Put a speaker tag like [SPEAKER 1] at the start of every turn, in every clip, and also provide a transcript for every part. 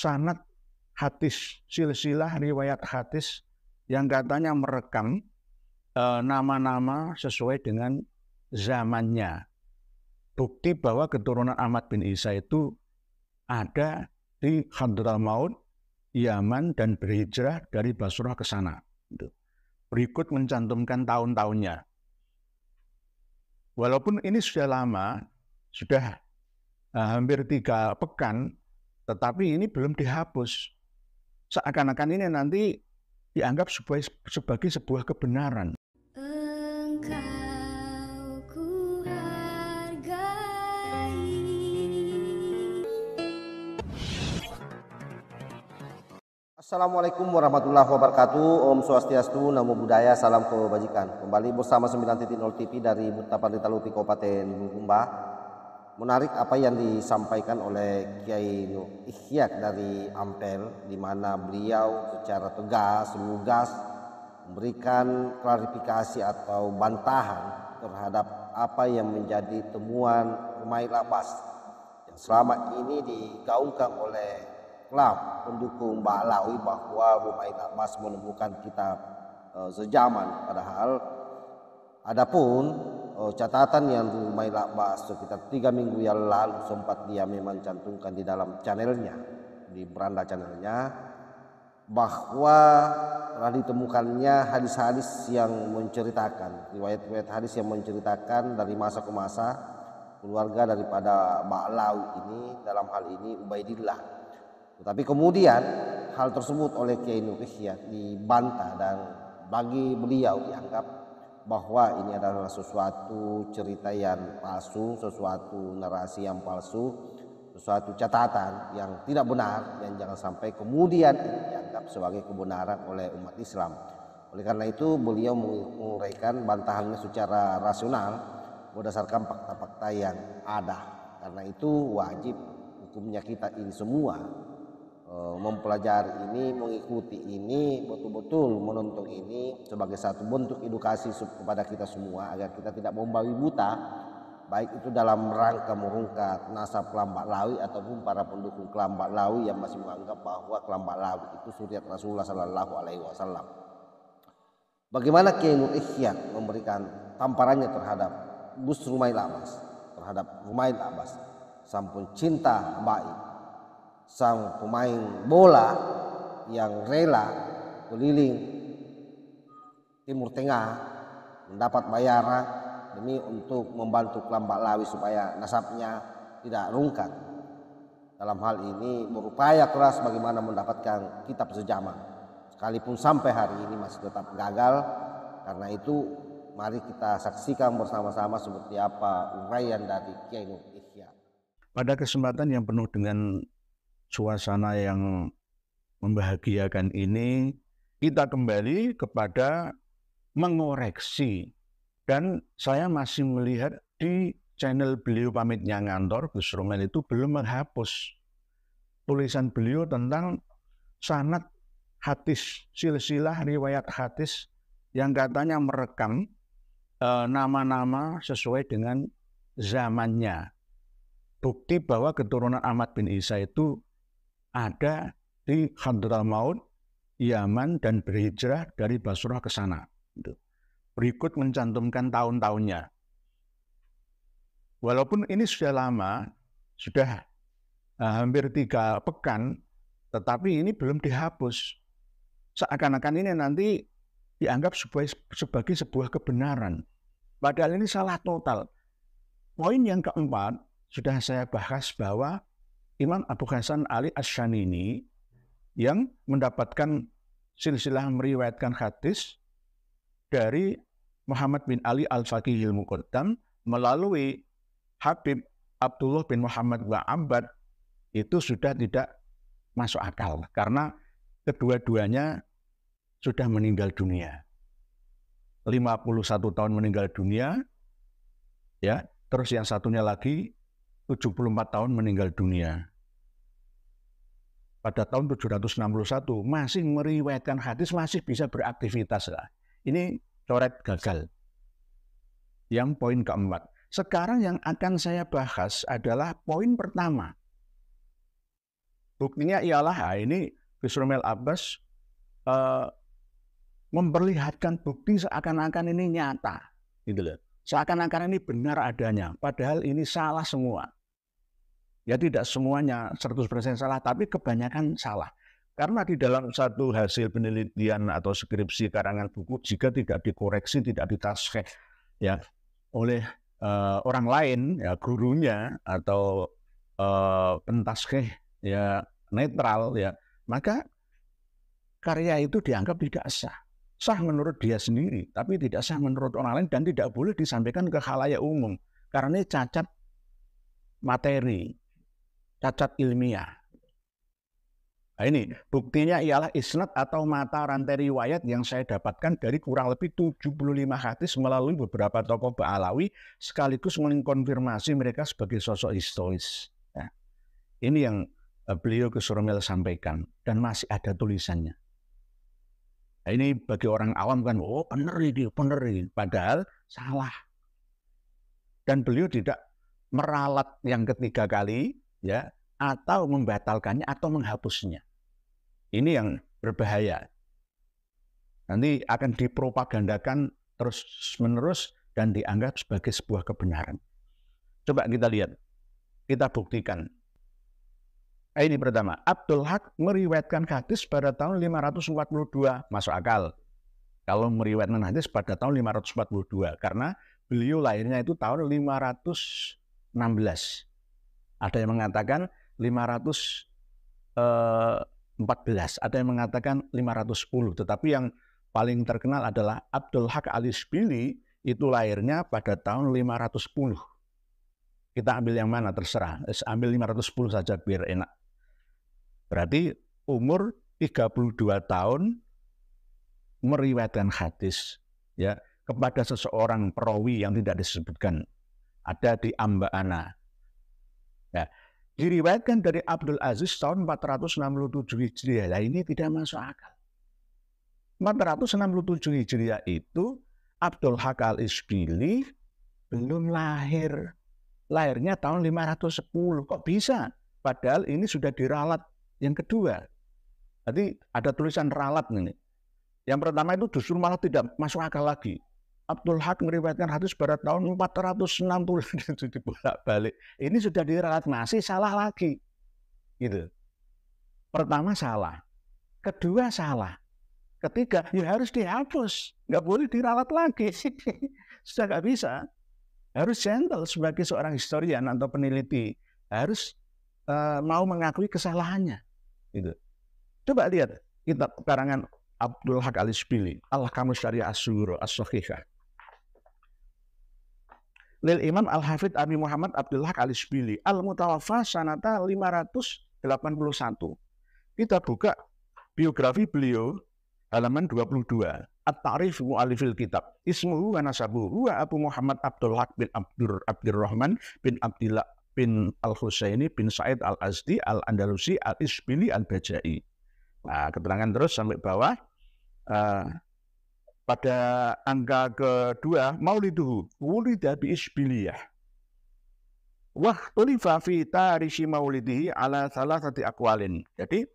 [SPEAKER 1] sanad hadis, silsilah riwayat hadis yang katanya merekam nama-nama sesuai dengan zamannya. Bukti bahwa keturunan Ahmad bin Isa itu ada di Hadramaut, Yaman, dan berhijrah dari Basrah ke sana. Berikut mencantumkan tahun-tahunnya. Walaupun ini sudah lama, sudah hampir 3 pekan, tetapi ini belum dihapus. Seakan-akan ini nanti dianggap sebagai sebuah kebenaran.
[SPEAKER 2] Engkau ku hargai.
[SPEAKER 3] Assalamualaikum warahmatullahi wabarakatuh. Om Swastiastu, Namo Buddhaya, salam kebajikan. Kembali bersama 9.0 TV dari Murtapan Taluti Kabupaten Bulukumba. Menarik apa yang disampaikan oleh Kiai Nur Ikhyak dari Ampel, di mana beliau secara tegas, lugas memberikan klarifikasi atau bantahan terhadap apa yang menjadi temuan Humail Abbas yang selama ini digaungkan oleh klub pendukung Ba'alawi bahwa Humail Abbas menemukan kitab sejaman. Padahal adapun catatan yang Humail Abbas sekitar 3 minggu yang lalu sempat dia memang cantumkan di dalam channelnya, di beranda channelnya, bahwa telah ditemukannya hadis-hadis yang menceritakan, riwayat-riwayat hadis yang menceritakan dari masa ke masa keluarga daripada Ba'alawi ini, dalam hal ini Ubaidillah. Tetapi kemudian hal tersebut oleh Kiai Nur Ikhyak dibantah dan bagi beliau dianggap bahwa ini adalah sesuatu cerita yang palsu, sesuatu narasi yang palsu, sesuatu catatan yang tidak benar, yang jangan sampai kemudian ini dianggap sebagai kebenaran oleh umat Islam. Oleh karena itu beliau menguraikan bantahannya secara rasional berdasarkan fakta-fakta yang ada. Karena itu wajib hukumnya kita ini semua mempelajari ini, mengikuti ini, betul-betul menonton ini sebagai satu bentuk edukasi kepada kita semua agar kita tidak membabi buta, baik itu dalam rangka merungkat nasab klan Ba'alawi ataupun para pendukung klan Ba'alawi yang masih menganggap bahwa klan Ba'alawi itu suriat Rasulullah Sallallahu Alaihi Wasallam. Bagaimana Kiai Nur Ikhyak memberikan tamparannya terhadap Gus Humail Abbas, terhadap Humail Abbas, sang pencinta baik, sang pemain bola yang rela keliling Timur Tengah mendapat bayaran demi untuk membantu klan Ba'alawi supaya nasabnya tidak rungkat. Dalam hal ini berupaya keras bagaimana mendapatkan kitab sejaman, sekalipun sampai hari ini masih tetap gagal. Karena itu mari kita saksikan bersama-sama seperti apa uraian dari Kiai Nur Ikhyak.
[SPEAKER 1] Pada kesempatan yang penuh dengan suasana yang membahagiakan ini, kita kembali kepada mengoreksi. Dan saya masih melihat di channel beliau Pamitnya Ngantor, Gus Romel itu belum menghapus tulisan beliau tentang sanad hadis, silsilah riwayat hadis yang katanya merekam nama-nama sesuai dengan zamannya. Bukti bahwa keturunan Ahmad bin Isa itu ada di Hadramaut, Yaman, dan berhijrah dari Basrah ke sana. Berikut mencantumkan tahun-tahunnya. Walaupun ini sudah lama, sudah hampir 3 pekan, tetapi ini belum dihapus. Seakan-akan ini nanti dianggap sebagai sebuah kebenaran. Padahal ini salah total. Poin yang keempat sudah saya bahas bahwa Imam Abu Hasan Ali Asy-Syanini yang mendapatkan silsilah meriwayatkan hadis dari Muhammad bin Ali Al-Faqihil Muqaddam melalui Habib Abdullah bin Muhammad wa Abbad itu sudah tidak masuk akal karena kedua-duanya sudah meninggal dunia. 51 tahun meninggal dunia, ya, terus yang satunya lagi 74 tahun meninggal dunia. Pada tahun 761 masih meriwayatkan hadis, masih bisa beraktivitas lah. Ini coret gagal. Yang poin keempat. Sekarang yang akan saya bahas adalah poin pertama. buktinya ialah ini Gus Romel Abbas memperlihatkan bukti seakan-akan ini nyata, gitu loh. Seakan-akan ini benar adanya, padahal ini salah semua. Ya tidak semuanya 100% salah, tapi kebanyakan salah. Karena di dalam satu hasil penelitian atau skripsi karangan buku, jika tidak dikoreksi, tidak ditasheh ya oleh orang lain, ya gurunya atau pentasheh ya netral, ya maka karya itu dianggap tidak sah. Sah menurut dia sendiri, tapi tidak sah menurut orang lain dan tidak boleh disampaikan ke khalayak umum karena cacat materi, cacat ilmiah. Nah, ini buktinya ialah isnad atau mata rantai riwayat yang saya dapatkan dari kurang lebih 75 hadis melalui beberapa tokoh Ba'alawi sekaligus mengkonfirmasi mereka sebagai sosok historis. Nah, ini yang beliau Gus Romel sampaikan dan masih ada tulisannya. Nah, ini bagi orang awam kan, oh benar ini, padahal salah. Dan beliau tidak meralat yang ketiga kali, ya, atau membatalkannya atau menghapusnya. Ini yang berbahaya. Nanti akan dipropagandakan terus-menerus dan dianggap sebagai sebuah kebenaran. Coba kita lihat, kita buktikan. Ini pertama, Abdul Haq meriwayatkan hadis pada tahun 542, masuk akal. Kalau meriwayatkan hadis pada tahun 542, karena beliau lahirnya itu tahun 516. Ada yang mengatakan 514, ada yang mengatakan 510. Tetapi yang paling terkenal adalah Abdul Haq al-Ishbili, itu lahirnya pada tahun 510. Kita ambil yang mana terserah, ambil 510 saja biar enak. Berarti umur 32 tahun meriwayatkan hadis ya kepada seseorang perawi yang tidak disebutkan, ada di Amba'ana. Ya, diriwayatkan dari Abdul Aziz tahun 467 Hijriah. Nah, ini tidak masuk akal. 467 Hijriah itu Abdul Haq al-Ishbili belum lahir. Lahirnya tahun 510. Kok bisa? Padahal ini sudah diralat yang kedua. Jadi ada tulisan ralat ini. Yang pertama itu justru malah tidak masuk akal lagi. Abdul Haq meriwayatkan hadis pada tahun 460 dibolak-balik. Ini sudah diralat, masih salah lagi. Gitu. Pertama salah. Kedua salah. Ketiga ya harus dihapus. Nggak boleh diralat lagi. Sudah nggak bisa. Harus gentle sebagai seorang historian atau peneliti. Harus mau mengakui kesalahannya. Gitu. Coba lihat kitab karangan Abdul Haq al-Ishbili, Al-Ahkamus Syariah As-Sughra As-Sahihah. Lil Imam Al-Hafidh Abi Muhammad Abdul Haq al-Ishbili, Al-Mutawaffa sanata 581. Kita buka biografi beliau halaman 22. At-Ta'rif Mu'alifil Kitab. Ismuhu wa nasabuhu wa Abu Muhammad Abdul Haq bin Abdurrahman bin Abdillah bin Al-Husaini bin Sa'id Al-Azdi Al-Andalusi Al-Ishbili Al-Bajai. Nah, keterangan terus sampai bawah. Pada angka kedua, mauliduhu wulida bi Ishbiliyah. Wa tulifa fi tarihi maulidihi ala thalathati aqwalin. Jadi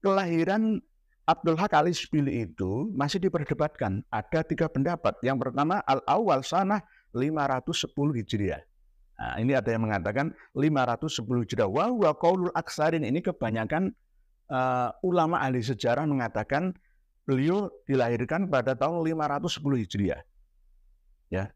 [SPEAKER 1] kelahiran Abdul Haq al-Ishbili itu masih diperdebatkan. Ada 3 pendapat. Yang pertama, al-awwal sanah 510 Hijriah. Nah, ini ada yang mengatakan 510 Hijriah. Wa huwa qaulul aksarin, ini kebanyakan ulama ahli sejarah mengatakan beliau dilahirkan pada tahun 510 Hijriah. Ya.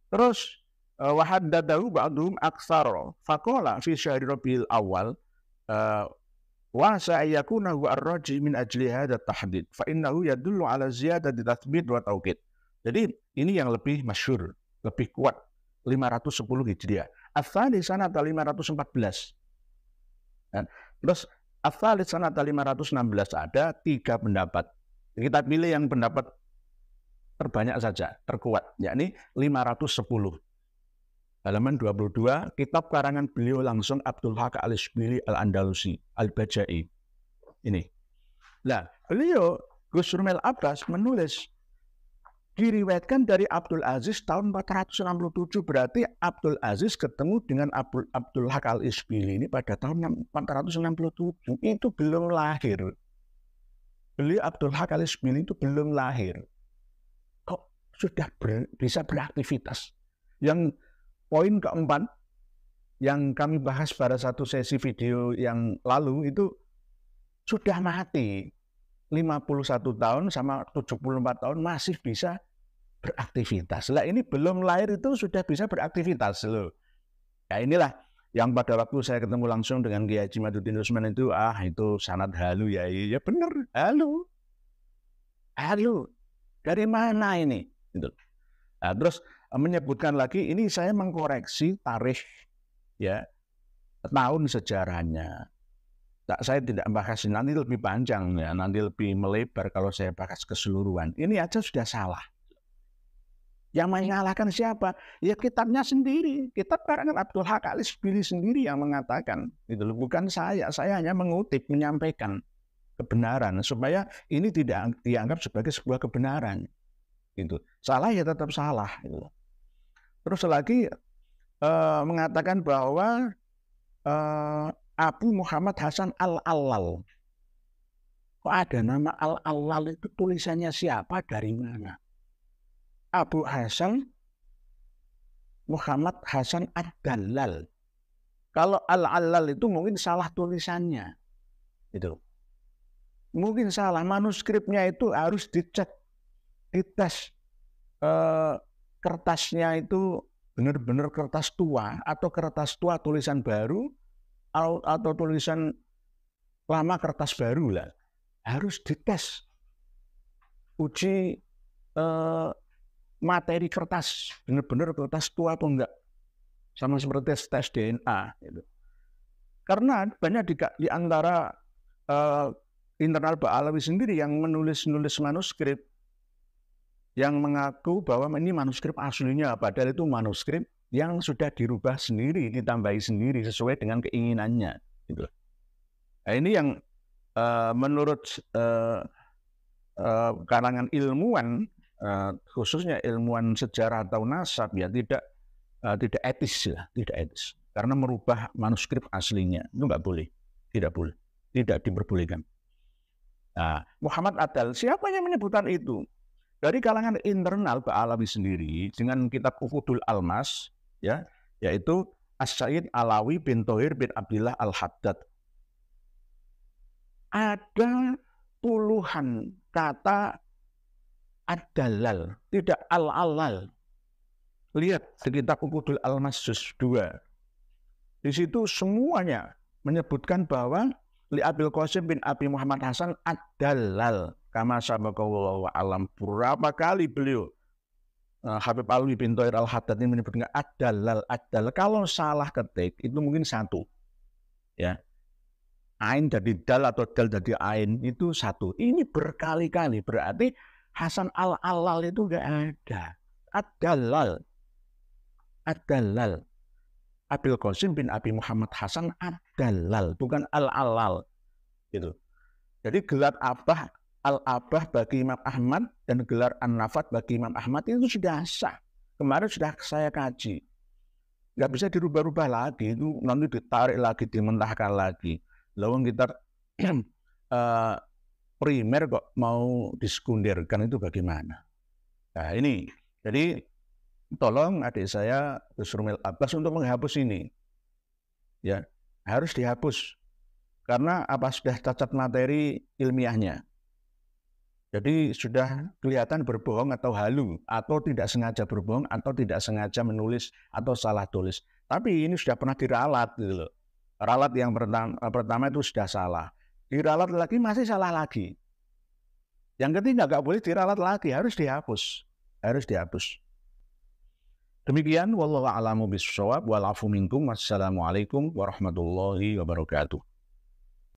[SPEAKER 1] Terus wa haddadahu ba'dhum aktsara faqala fi syahri Rabiul Awal wa sa'yakuna huwa ar-raji min ajli hadha at-tahdid fa innahu yadullu ala ziyadati tathbit wa tawqid. Jadi ini yang lebih masyhur, lebih kuat. 510 Hijriah. Ats-tsalits sanata 514. Dan terus ats-tsalits sanata 516, ada 3 pendapat. Kita pilih yang pendapat terbanyak saja, terkuat, yakni 510. Halaman 22, kitab karangan beliau langsung Abdul Haq al-Ishbili Al-Andalusi Al-Bajai. Ini. Nah, beliau Gus Romel Abbas menulis Diriwayatkan dari Abdul Aziz tahun 467, berarti Abdul Aziz ketemu dengan Abdul Haq al-Isbili ini pada tahun 467, itu belum lahir. Beliau Abdul Haq al-Isbili itu belum lahir. Kok sudah bisa beraktivitas? Yang poin keempat yang kami bahas pada satu sesi video yang lalu itu sudah mati. 51 tahun sama 74 tahun masih bisa beraktivitas. Lah ini belum lahir itu sudah bisa beraktivitas loh. Ya inilah yang pada waktu saya ketemu langsung dengan Kiai Haji Maduddin Usman itu sanad halu ya. Ya benar, halu. Halu. Dari mana ini? Gitu. Nah, terus menyebutkan lagi ini saya mengkoreksi tarikh ya tahun sejarahnya. Saya tidak bahas nanti lebih panjang ya, nanti lebih melebar kalau saya bahas keseluruhan. Ini aja sudah salah. Yang menyalahkan siapa? Ya kitabnya sendiri. Kitab karangan Abdul Haq al-Isbili sendiri yang mengatakan. Itu bukan saya. Saya hanya mengutip, menyampaikan kebenaran supaya ini tidak dianggap sebagai sebuah kebenaran. Gitu. Salah ya tetap salah. Gitu. Terus lagi mengatakan bahwa Abu Muhammad Hasan Al-Allal. Kok ada nama Al-Allal itu tulisannya siapa, dari mana? Abu Hasan Muhammad Hasan Ad-Dallal. Kalau Al-Allal itu mungkin salah tulisannya. Itu. Mungkin salah, manuskripnya itu harus dicek, dites. Kertasnya itu benar-benar kertas tua atau kertas tua tulisan baru, atau tulisan lama kertas baru lah, harus dites, uji materi kertas, benar-benar kertas tua atau enggak, sama seperti tes DNA. Gitu. Karena banyak di antara internal Ba'alawi sendiri yang menulis manuskrip, yang mengaku bahwa ini manuskrip aslinya, padahal itu manuskrip yang sudah dirubah sendiri, ditambahi sendiri sesuai dengan keinginannya. Gitu. Nah, ini yang menurut kalangan ilmuwan, khususnya ilmuwan sejarah atau nasab, ya tidak etis ya, tidak etis. Karena merubah manuskrip aslinya itu nggak boleh, tidak boleh, tidak diperbolehkan. Nah, Muhammad Adal, siapa yang menyebutkan itu? Dari kalangan internal Ba'alawi sendiri dengan kitab Uqudul Almas, ya, yaitu As-Sayyid Alawi bin Thohir bin Abdillah Al-Haddad. Ada puluhan kata Ad-Dallal, tidak Al-Allal. Lihat di kitab Uqudul Almas juz 2. Di situ semuanya menyebutkan bahwa Li Abil Qasim bin Abi Muhammad Hasan Ad-Dallal. Kama sabaqallahu alam, berapa kali beliau Habib Alwi bin Thohir Al-Haddad ini menyebutkan Ad-Dallal. Kalau salah ketik itu mungkin satu, ya, ain jadi dal atau dal jadi ain itu satu. Ini berkali-kali, berarti Hasan Al-Allal itu enggak ada. Ad-Dallal, Abil Qasim bin Abi Muhammad Hasan Ad-Dallal, bukan Al-Allal, gitu. Jadi gelar Al-Abah bagi Imam Ahmad dan gelar An-Nafat bagi Imam Ahmad itu sudah sah. Kemarin sudah saya kaji. Nggak bisa dirubah-rubah lagi, itu nanti ditarik lagi, dimentahkan lagi. Lalu kita primer kok mau disekunderkan, itu bagaimana? Nah ini, jadi tolong adik saya Gus Rumil Abbas untuk menghapus ini. Ya, harus dihapus. Karena sudah cacat materi ilmiahnya. Jadi sudah kelihatan berbohong atau halu, atau tidak sengaja berbohong, atau tidak sengaja menulis, atau salah tulis. Tapi ini sudah pernah diralat, gitu loh. Ralat yang pertama itu sudah salah. Diralat lagi masih salah lagi. Yang ketiga nggak boleh diralat lagi, harus dihapus. Harus dihapus. Demikian, wallahu a'lamu bishawab, wal afu minkum, wassalamualaikum warahmatullahi wabarakatuh.